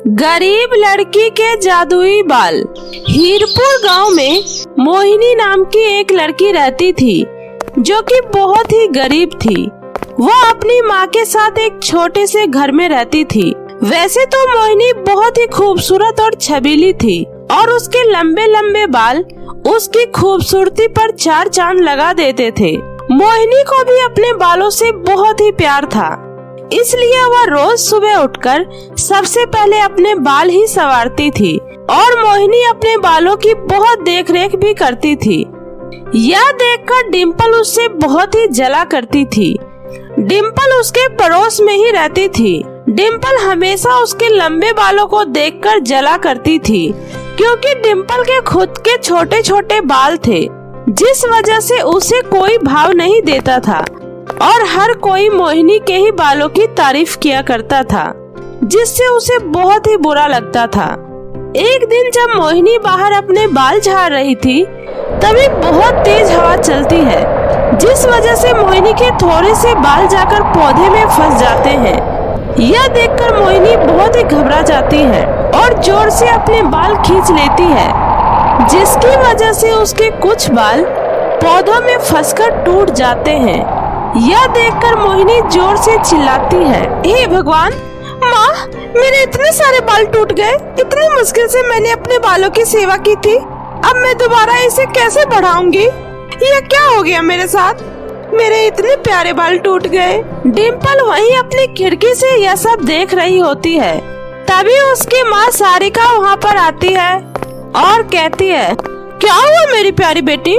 गरीब लड़की के जादुई बाल। हीरपुर गांव में मोहिनी नाम की एक लड़की रहती थी जो कि बहुत ही गरीब थी। वो अपनी माँ के साथ एक छोटे से घर में रहती थी। वैसे तो मोहिनी बहुत ही खूबसूरत और छबीली थी और उसके लंबे लंबे बाल उसकी खूबसूरती पर चार चांद लगा देते थे। मोहिनी को भी अपने बालों से बहुत ही प्यार था, इसलिए वह रोज सुबह उठकर सबसे पहले अपने बाल ही संवारती थी और मोहिनी अपने बालों की बहुत देखरेख भी करती थी। यह देखकर डिम्पल उससे बहुत ही जला करती थी। डिम्पल उसके पड़ोस में ही रहती थी। डिम्पल हमेशा उसके लंबे बालों को देखकर जला करती थी क्योंकि डिम्पल के खुद के छोटे छोटे बाल थे, जिस वजह से उसे कोई भाव नहीं देता था और हर कोई मोहिनी के ही बालों की तारीफ किया करता था, जिससे उसे बहुत ही बुरा लगता था। एक दिन जब मोहिनी बाहर अपने बाल झाड़ रही थी, तभी बहुत तेज हवा चलती है, जिस वजह से मोहिनी के थोड़े से बाल जाकर पौधे में फंस जाते हैं। यह देखकर मोहिनी बहुत ही घबरा जाती है और जोर से अपने बाल खींच लेती है, जिसकी वजह से उसके कुछ बाल पौधों में फंसकर टूट जाते हैं। यह देखकर मोहिनी जोर से चिल्लाती है, हे भगवान, माँ, मेरे इतने सारे बाल टूट गए। इतनी मुश्किल से मैंने अपने बालों की सेवा की थी, अब मैं दोबारा इसे कैसे बढ़ाऊंगी? यह क्या हो गया मेरे साथ? मेरे इतने प्यारे बाल टूट गए। डिम्पल वहीं अपनी खिड़की से यह सब देख रही होती है। तभी उसकी माँ सारिका वहाँ पर आती है और कहती है, क्या हुआ मेरी प्यारी बेटी?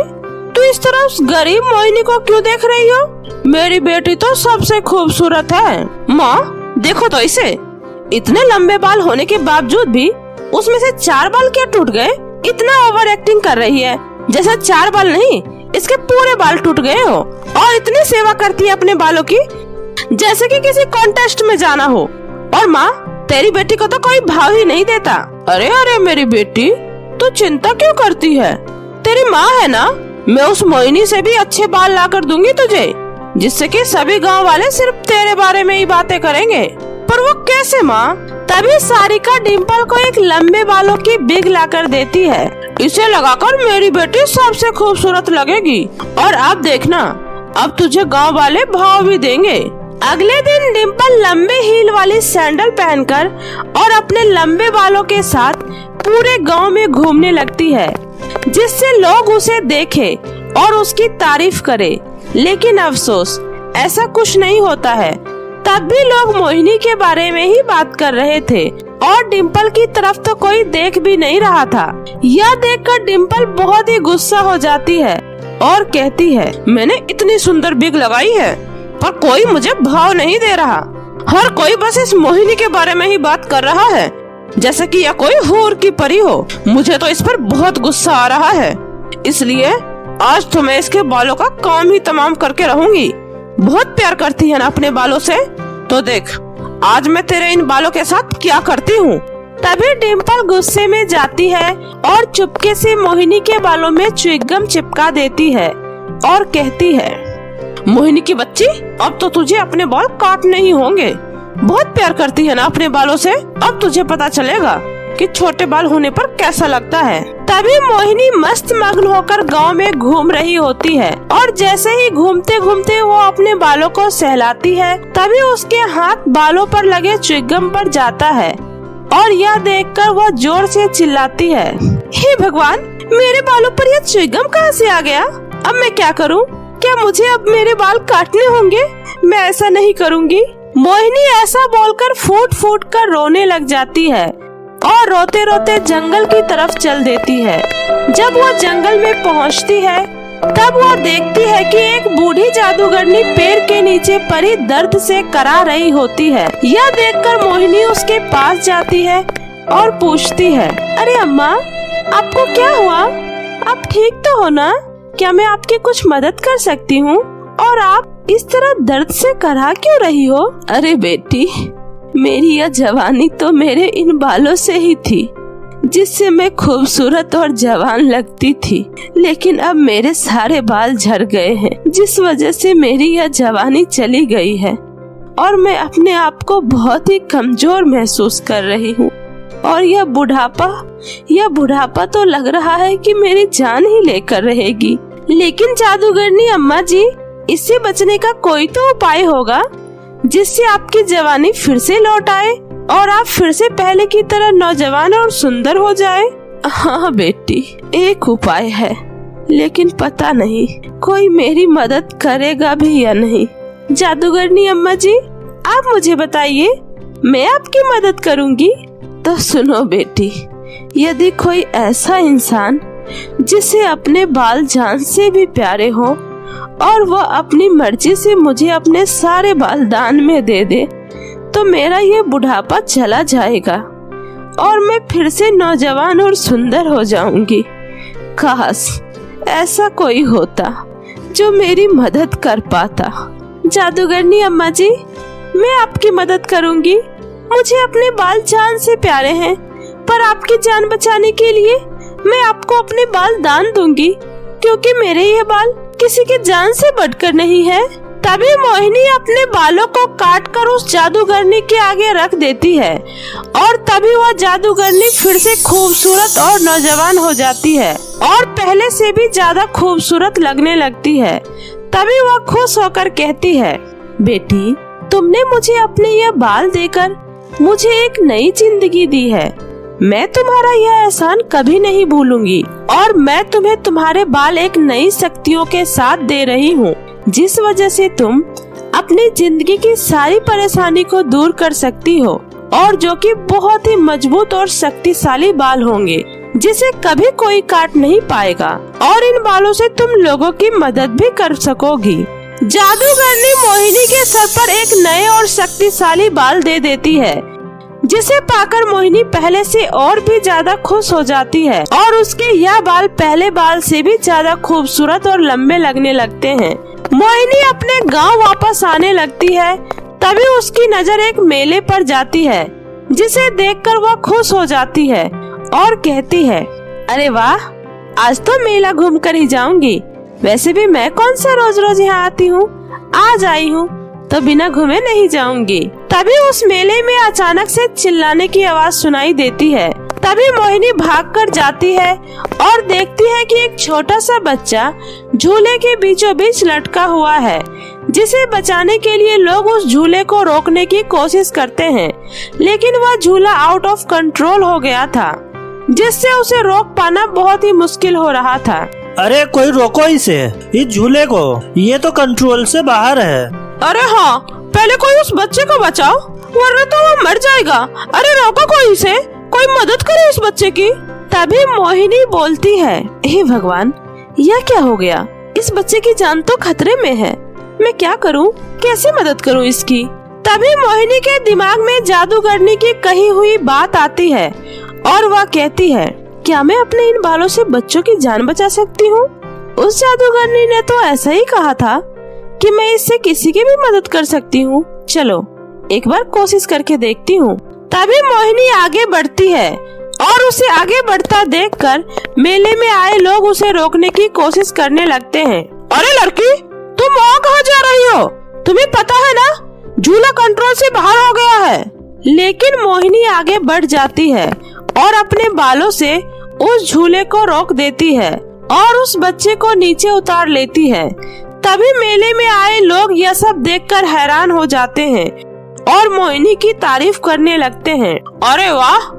तू इस तरह उस गरीब मोहिनी को क्यों देख रही हो? मेरी बेटी तो सबसे खूबसूरत है। माँ, देखो तो इसे, इतने लंबे बाल होने के बावजूद भी उसमें से 4 बाल क्या टूट गए? इतना ओवर एक्टिंग कर रही है, जैसे 4 बाल नहीं, इसके पूरे बाल टूट गए हो। और इतनी सेवा करती है अपने बालों की, जैसे कि किसी कॉन्टेस्ट में जाना हो। और माँ, तेरी बेटी को तो कोई भाव ही नहीं देता। अरे अरे मेरी बेटी, तू चिंता क्यों करती है? तेरी माँ है ना, मैं उस मोहिनी से भी अच्छे बाल ला कर दूंगी तुझे, जिससे कि सभी गांव वाले सिर्फ तेरे बारे में ही बातें करेंगे। पर वो कैसे माँ? तभी सारिका डिम्पल को एक लंबे बालों की बिग ला कर देती है। इसे लगाकर मेरी बेटी सबसे खूबसूरत लगेगी और अब देखना, अब तुझे गांव वाले भाव भी देंगे। अगले दिन डिम्पल लंबे हील वाली सैंडल पहनकर और अपने लंबे बालों के साथ पूरे गांव में घूमने लगती है, जिससे लोग उसे देखे और उसकी तारीफ करे। लेकिन अफसोस, ऐसा कुछ नहीं होता है। तब भी लोग मोहिनी के बारे में ही बात कर रहे थे और डिम्पल की तरफ तो कोई देख भी नहीं रहा था। यह देखकर डिम्पल बहुत ही गुस्सा हो जाती है और कहती है, मैंने इतनी सुंदर बिग लगाई है पर कोई मुझे भाव नहीं दे रहा। हर कोई बस इस मोहिनी के बारे में ही बात कर रहा है, जैसे कि यह कोई हूर की परी हो। मुझे तो इस पर बहुत गुस्सा आ रहा है, इसलिए आज तो मैं इसके बालों का काम ही तमाम करके रहूंगी। बहुत प्यार करती है ना अपने बालों से, तो देख आज मैं तेरे इन बालों के साथ क्या करती हूँ। तभी डिम्पल गुस्से में जाती है और चुपके से मोहिनी के बालों में च्युइंगम चिपका देती है और कहती है, मोहिनी की बच्ची, अब तो तुझे अपने बाल काटने ही होंगे। बहुत प्यार करती है ना अपने बालों से, अब तुझे पता चलेगा कि छोटे बाल होने पर कैसा लगता है। तभी मोहिनी मस्त मग्न होकर गांव में घूम रही होती है और जैसे ही घूमते घूमते वो अपने बालों को सहलाती है, तभी उसके हाथ बालों पर लगे च्युइंगम पर जाता है और यह देखकर वो जोर से चिल्लाती है, हे भगवान, मेरे बालों पर यह च्युइंगम कहाँ से आ गया? अब मैं क्या करूँ? क्या मुझे अब मेरे बाल काटने होंगे? मैं ऐसा नहीं करूँगी। मोहिनी ऐसा बोलकर फूट फूट कर रोने लग जाती है और रोते रोते जंगल की तरफ चल देती है। जब वो जंगल में पहुंचती है, तब वो देखती है कि एक बूढ़ी जादूगरनी पेड़ के नीचे पड़ी दर्द से करा रही होती है। यह देखकर मोहिनी उसके पास जाती है और पूछती है, अरे अम्मा, आपको क्या हुआ? आप ठीक तो हो ना? क्या मैं आपकी कुछ मदद कर सकती हूँ? और आप इस तरह दर्द से करा क्यों रही हो? अरे बेटी, मेरी यह जवानी तो मेरे इन बालों से ही थी, जिससे मैं खूबसूरत और जवान लगती थी। लेकिन अब मेरे सारे बाल झड़ गए हैं, जिस वजह से मेरी यह जवानी चली गई है और मैं अपने आप को बहुत ही कमजोर महसूस कर रही हूँ। और यह बुढ़ापा तो लग रहा है कि मेरी जान ही लेकर रहेगी। लेकिन जादूगरनी अम्मा जी, इससे बचने का कोई तो उपाय होगा जिससे आपकी जवानी फिर से लौट आए और आप फिर से पहले की तरह नौजवान और सुंदर हो जाए। हाँ बेटी, एक उपाय है, लेकिन पता नहीं कोई मेरी मदद करेगा भी या नहीं। जादूगरनी अम्मा जी, आप मुझे बताइए, मैं आपकी मदद करूंगी। तो सुनो बेटी, यदि कोई ऐसा इंसान जिसे अपने बाल जान से भी प्यारे हो और वो अपनी मर्जी से मुझे अपने सारे बाल दान में दे दे, तो मेरा ये बुढ़ापा चला जाएगा और मैं फिर से नौजवान और सुंदर हो जाऊंगी। काश ऐसा कोई होता जो मेरी मदद कर पाता। जादूगरनी अम्मा जी, मैं आपकी मदद करूंगी। मुझे अपने बाल जान से प्यारे हैं, पर आपकी जान बचाने के लिए मैं आपको अपने बाल दान दूंगी, क्योंकि मेरे ये बाल किसी की जान से बढ़कर नहीं है। तभी मोहिनी अपने बालों को काटकर उस जादूगरनी के आगे रख देती है और तभी वह जादूगरनी फिर से खूबसूरत और नौजवान हो जाती है और पहले से भी ज्यादा खूबसूरत लगने लगती है। तभी वह खुश होकर कहती है, बेटी, तुमने मुझे अपने ये बाल देकर मुझे एक नई जिंदगी दी है। मैं तुम्हारा यह एहसान कभी नहीं भूलूंगी और मैं तुम्हें तुम्हारे बाल एक नई शक्तियों के साथ दे रही हूँ, जिस वजह से तुम अपनी जिंदगी की सारी परेशानी को दूर कर सकती हो और जो कि बहुत ही मजबूत और शक्तिशाली बाल होंगे जिसे कभी कोई काट नहीं पाएगा और इन बालों से तुम लोगों की मदद भी कर सकोगी। जादूगरनी मोहिनी के सर पर एक नए और शक्तिशाली बाल दे देती है, जिसे पाकर मोहिनी पहले से और भी ज्यादा खुश हो जाती है और उसके यह बाल पहले बाल से भी ज्यादा खूबसूरत और लंबे लगने लगते हैं। मोहिनी अपने गांव वापस आने लगती है, तभी उसकी नजर एक मेले पर जाती है, जिसे देखकर वह खुश हो जाती है और कहती है, अरे वाह, आज तो मेला घूम कर ही जाऊंगी। वैसे भी मैं कौन सा रोज रोज यहाँ आती हूँ, आज आई हूँ तो बिना घूमे नहीं जाऊंगी। तभी उस मेले में अचानक से चिल्लाने की आवाज सुनाई देती है। तभी मोहिनी भागकर जाती है और देखती है कि एक छोटा सा बच्चा झूले के बीचों बीच लटका हुआ है, जिसे बचाने के लिए लोग उस झूले को रोकने की कोशिश करते हैं, लेकिन वह झूला आउट ऑफ कंट्रोल हो गया था, जिससे उसे रोक पाना बहुत ही मुश्किल हो रहा था। अरे कोई रोको इसे, इस झूले को, ये तो कंट्रोल से बाहर है। अरे हाँ, पहले कोई उस बच्चे को बचाओ, वरना तो वो मर जाएगा। अरे रोको कोई इसे, कोई मदद करे इस बच्चे की। तभी मोहिनी बोलती है, हे भगवान, यह क्या हो गया? इस बच्चे की जान तो खतरे में है। मैं क्या करूं? कैसे मदद करूं इसकी? तभी मोहिनी के दिमाग में जादूगरनी की कही हुई बात आती है और वह कहती है, क्या मैं अपने इन बालों से बच्चों की जान बचा सकती हूँ? उस जादूगरनी ने तो ऐसा ही कहा था कि मैं इससे किसी की भी मदद कर सकती हूँ। चलो एक बार कोशिश करके देखती हूँ। तभी मोहिनी आगे बढ़ती है और उसे आगे बढ़ता देखकर मेले में आए लोग उसे रोकने की कोशिश करने लगते हैं। अरे लड़की, तुम वहाँ कहाँ जा रही हो? तुम्हें पता है ना, झूला कंट्रोल से बाहर हो गया है। लेकिन मोहिनी आगे बढ़ जाती है और अपने बालों से उस झूले को रोक देती है और उस बच्चे को नीचे उतार लेती है। तभी मेले में आए लोग यह सब देखकर हैरान हो जाते हैं और मोहिनी की तारीफ करने लगते हैं। अरे वाह,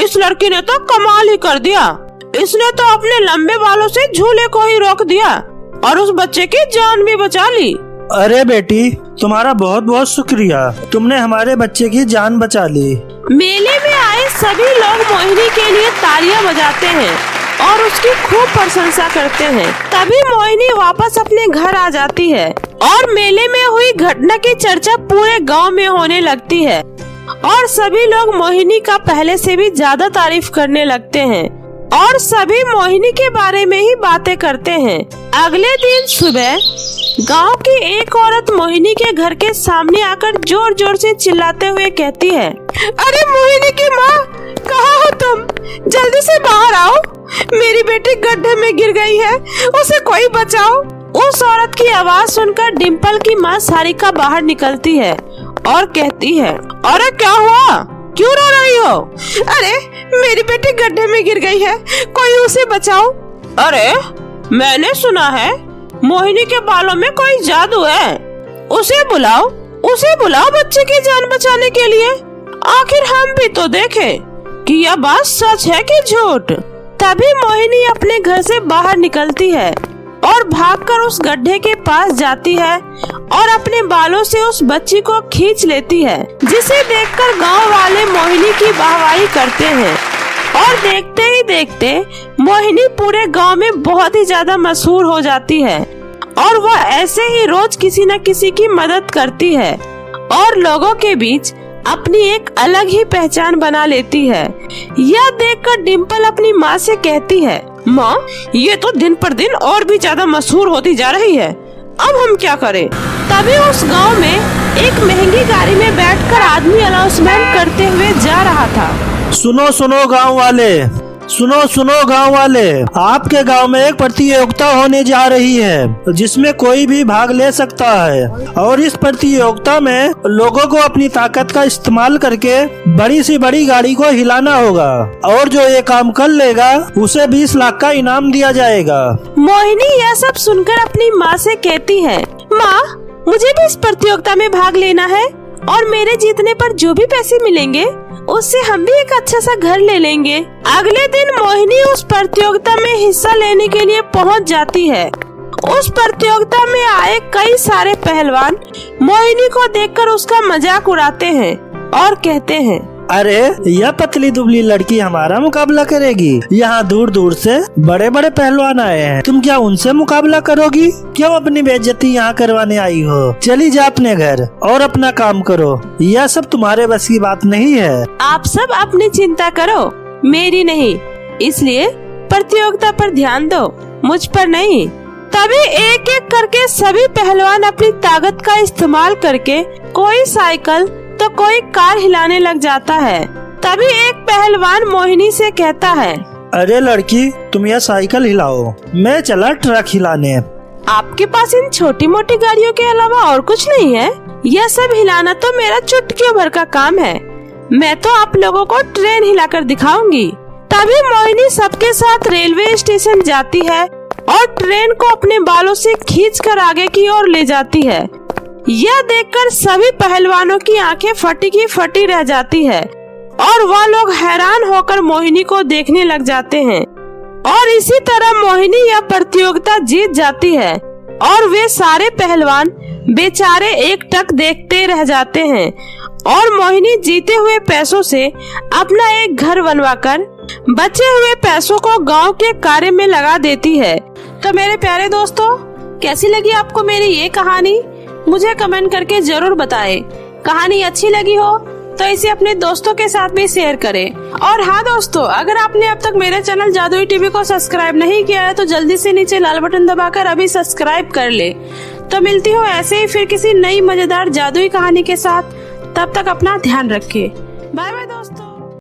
इस लड़की ने तो कमाल ही कर दिया। इसने तो अपने लंबे बालों से झूले को ही रोक दिया और उस बच्चे की जान भी बचा ली। अरे बेटी, तुम्हारा बहुत बहुत शुक्रिया, तुमने हमारे बच्चे की जान बचा ली। मेले में आए सभी लोग मोहिनी के लिए तालियां बजाते हैं और उसकी खूब प्रशंसा करते हैं। तभी मोहिनी वापस अपने घर आ जाती है और मेले में हुई घटना की चर्चा पूरे गांव में होने लगती है और सभी लोग मोहिनी का पहले से भी ज्यादा तारीफ करने लगते हैं और सभी मोहिनी के बारे में ही बातें करते हैं। अगले दिन सुबह गांव की एक औरत मोहिनी के घर के सामने आकर जोर जोर से चिल्लाते हुए कहती है, अरे मोहिनी की माँ, कहाँ हो तुम? जल्दी से बाहर आओ, मेरी बेटी गड्ढे में गिर गई है, उसे कोई बचाओ। उस औरत की आवाज सुनकर डिम्पल की माँ सारिका बाहर निकलती है और कहती है, अरे क्या हुआ? क्यों रो रही हो? अरे मेरी बेटी गड्ढे में गिर गई है, कोई उसे बचाओ। अरे मैंने सुना है मोहिनी के बालों में कोई जादू है। उसे बुलाओ बच्चे की जान बचाने के लिए। आखिर हम भी तो देखें कि यह बात सच है कि झूठ। तभी मोहिनी अपने घर से बाहर निकलती है और भागकर उस गड्ढे के पास जाती है और अपने बालों से उस बच्ची को खींच लेती है, जिसे देखकर गांव वाले मोहिनी की वाहवाही करते हैं। और देखते ही देखते मोहिनी पूरे गांव में बहुत ही ज्यादा मशहूर हो जाती है और वह ऐसे ही रोज किसी न किसी की मदद करती है और लोगों के बीच अपनी एक अलग ही पहचान बना लेती है। यह देखकर डिम्पल अपनी माँ से कहती है, माँ ये तो दिन पर दिन और भी ज्यादा मशहूर होती जा रही है, अब हम क्या करें? तभी उस गांव में एक महंगी गाड़ी में बैठकर आदमी अनाउंसमेंट करते हुए जा रहा था। सुनो गांव वाले, आपके गांव में एक प्रतियोगिता होने जा रही है जिसमें कोई भी भाग ले सकता है और इस प्रतियोगिता में लोगों को अपनी ताकत का इस्तेमाल करके बड़ी से बड़ी गाड़ी को हिलाना होगा और जो ये काम कर लेगा उसे 20 लाख का इनाम दिया जाएगा। मोहिनी यह सब सुनकर अपनी माँ से कहती है, माँ मुझे भी इस प्रतियोगिता में भाग लेना है और मेरे जीतने पर जो भी पैसे मिलेंगे उससे हम भी एक अच्छा सा घर ले लेंगे। अगले दिन मोहिनी उस प्रतियोगिता में हिस्सा लेने के लिए पहुंच जाती है। उस प्रतियोगिता में आए कई सारे पहलवान मोहिनी को देखकर उसका मजाक उड़ाते हैं और कहते हैं, अरे यह पतली दुबली लड़की हमारा मुकाबला करेगी। यहाँ दूर दूर से बड़े बड़े पहलवान आए हैं, तुम क्या उनसे मुकाबला करोगी? क्यों अपनी बेइज्जती यहाँ करवाने आई हो? चली जा अपने घर और अपना काम करो, यह सब तुम्हारे बस की बात नहीं है। आप सब अपनी चिंता करो, मेरी नहीं, इसलिए प्रतियोगिता पर ध्यान दो, मुझ पर नहीं। तभी एक एक करके सभी पहलवान अपनी ताकत का इस्तेमाल करके कोई साइकिल तो कोई कार हिलाने लग जाता है। तभी एक पहलवान मोहिनी से कहता है, अरे लड़की तुम यह साइकिल हिलाओ, मैं चला ट्रक हिलाने। आपके पास इन छोटी मोटी गाड़ियों के अलावा और कुछ नहीं है? यह सब हिलाना तो मेरा चुटकियों भर का काम है, मैं तो आप लोगों को ट्रेन हिलाकर दिखाऊंगी। तभी मोहिनी सबके साथ रेलवे स्टेशन जाती है और ट्रेन को अपने बालों से खींचकर आगे की ओर ले जाती है। यह देखकर सभी पहलवानों की आंखें फटी की फटी रह जाती है और वह लोग हैरान होकर मोहिनी को देखने लग जाते हैं। और इसी तरह मोहिनी यह प्रतियोगिता जीत जाती है और वे सारे पहलवान बेचारे एकटक देखते रह जाते हैं। और मोहिनी जीते हुए पैसों से अपना एक घर बनवाकर बचे हुए पैसों को गांव के कार्य में लगा देती है। तो मेरे प्यारे दोस्तों, कैसी लगी आपको मेरी ये कहानी? मुझे कमेंट करके जरूर बताएं। कहानी अच्छी लगी हो तो इसे अपने दोस्तों के साथ भी शेयर करें। और हाँ दोस्तों, अगर आपने अब तक मेरे चैनल जादुई टीवी को सब्सक्राइब नहीं किया है तो जल्दी से नीचे लाल बटन दबाकर अभी सब्सक्राइब कर ले। तो मिलती हूँ ऐसे ही फिर किसी नई मजेदार जादुई कहानी के साथ। तब तक अपना ध्यान रखें। Bye bye.